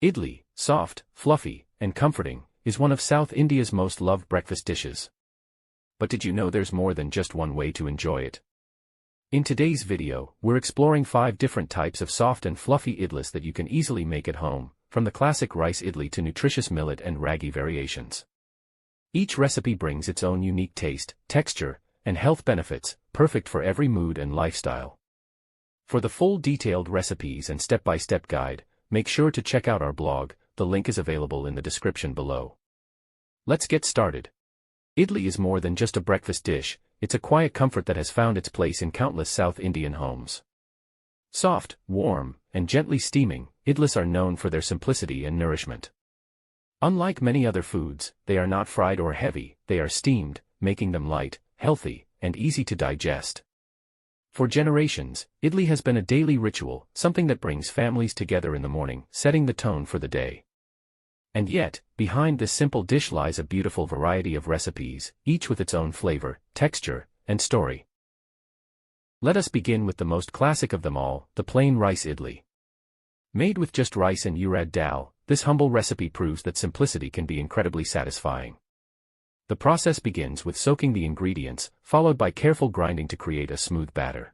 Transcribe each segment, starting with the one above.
Idli, soft, fluffy, and comforting, is one of South India's most loved breakfast dishes. But did you know there's more than just one way to enjoy it? In today's video, we're exploring 5 different types of soft and fluffy idlis that you can easily make at home, from the classic rice idli to nutritious millet and ragi variations. Each recipe brings its own unique taste, texture, and health benefits, perfect for every mood and lifestyle. For the full detailed recipes and step-by-step guide, make sure to check out our blog. The link is available in the description below. Let's get started. Idli is more than just a breakfast dish, it's a quiet comfort that has found its place in countless South Indian homes. Soft, warm, and gently steaming, idlis are known for their simplicity and nourishment. Unlike many other foods, they are not fried or heavy, they are steamed, making them light, healthy, and easy to digest. For generations, idli has been a daily ritual, something that brings families together in the morning, setting the tone for the day. And yet, behind this simple dish lies a beautiful variety of recipes, each with its own flavor, texture, and story. Let us begin with the most classic of them all, the plain rice idli. Made with just rice and urad dal, this humble recipe proves that simplicity can be incredibly satisfying. The process begins with soaking the ingredients, followed by careful grinding to create a smooth batter.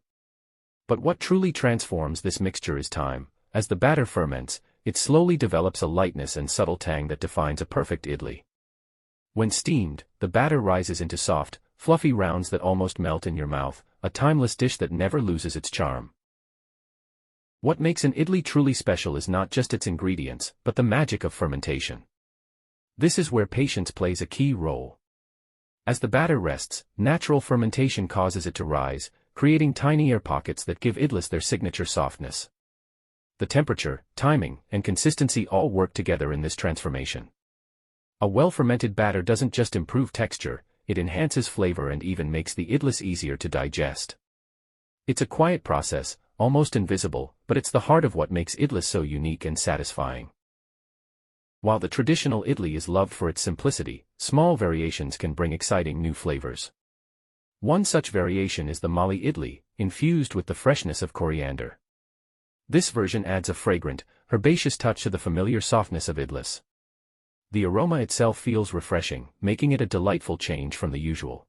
But what truly transforms this mixture is time. As the batter ferments, it slowly develops a lightness and subtle tang that defines a perfect idli. When steamed, the batter rises into soft, fluffy rounds that almost melt in your mouth, a timeless dish that never loses its charm. What makes an idli truly special is not just its ingredients, but the magic of fermentation. This is where patience plays a key role. As the batter rests, natural fermentation causes it to rise, creating tiny air pockets that give idlis their signature softness. The temperature, timing, and consistency all work together in this transformation. A well-fermented batter doesn't just improve texture, it enhances flavor and even makes the idlis easier to digest. It's a quiet process, almost invisible, but it's the heart of what makes idlis so unique and satisfying. While the traditional idli is loved for its simplicity, small variations can bring exciting new flavors. One such variation is the malli idli, infused with the freshness of coriander. This version adds a fragrant, herbaceous touch to the familiar softness of idlis. The aroma itself feels refreshing, making it a delightful change from the usual.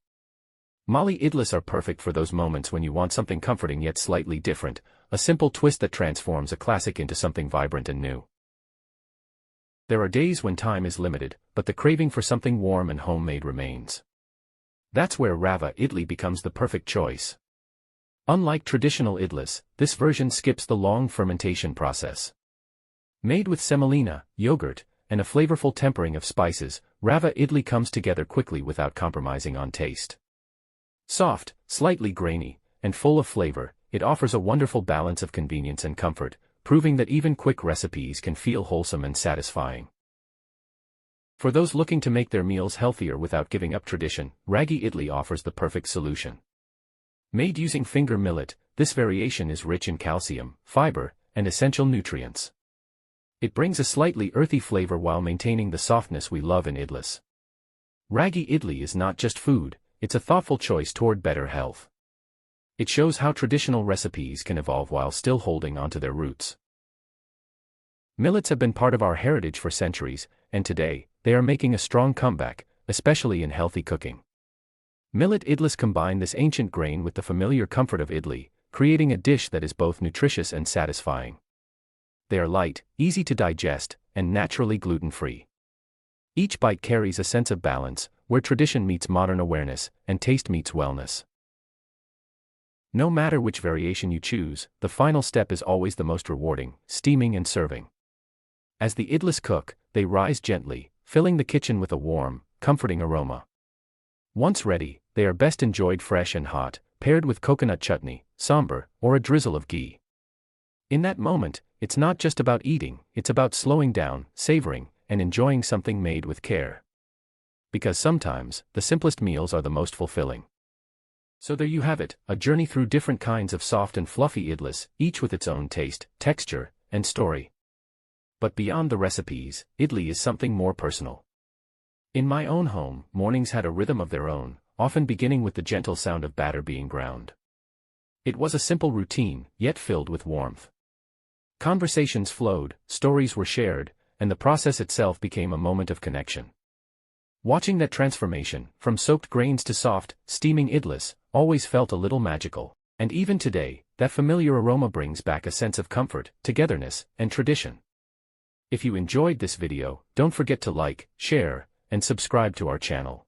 Malli idlis are perfect for those moments when you want something comforting yet slightly different, a simple twist that transforms a classic into something vibrant and new. There are days when time is limited, but the craving for something warm and homemade remains. That's where Rava idli becomes the perfect choice. Unlike traditional idlis, this version skips the long fermentation process. Made with semolina, yogurt, and a flavorful tempering of spices, Rava idli comes together quickly without compromising on taste. Soft, slightly grainy, and full of flavor, it offers a wonderful balance of convenience and comfort, proving that even quick recipes can feel wholesome and satisfying. For those looking to make their meals healthier without giving up tradition, ragi idli offers the perfect solution. Made using finger millet, this variation is rich in calcium, fiber, and essential nutrients. It brings a slightly earthy flavor while maintaining the softness we love in idlis. Ragi idli is not just food, it's a thoughtful choice toward better health. It shows how traditional recipes can evolve while still holding onto their roots. Millets have been part of our heritage for centuries, and today, they are making a strong comeback, especially in healthy cooking. Millet idlis combine this ancient grain with the familiar comfort of idli, creating a dish that is both nutritious and satisfying. They are light, easy to digest, and naturally gluten-free. Each bite carries a sense of balance, where tradition meets modern awareness, and taste meets wellness. No matter which variation you choose, the final step is always the most rewarding, steaming and serving. As the idlis cook, they rise gently, filling the kitchen with a warm, comforting aroma. Once ready, they are best enjoyed fresh and hot, paired with coconut chutney, sambar, or a drizzle of ghee. In that moment, it's not just about eating, it's about slowing down, savoring, and enjoying something made with care. Because sometimes, the simplest meals are the most fulfilling. So there you have it, a journey through different kinds of soft and fluffy idlis, each with its own taste, texture, and story. But beyond the recipes, idli is something more personal. In my own home, mornings had a rhythm of their own, often beginning with the gentle sound of batter being ground. It was a simple routine, yet filled with warmth. Conversations flowed, stories were shared, and the process itself became a moment of connection. Watching that transformation, from soaked grains to soft, steaming idlis, always felt a little magical, and even today, that familiar aroma brings back a sense of comfort, togetherness, and tradition. If you enjoyed this video, don't forget to like, share, and subscribe to our channel.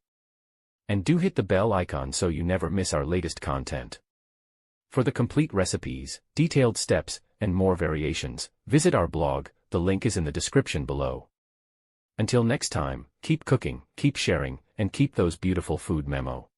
And do hit the bell icon so you never miss our latest content. For the complete recipes, detailed steps, and more variations, visit our blog, the link is in the description below. Until next time, keep cooking, keep sharing, and keep those beautiful food memo.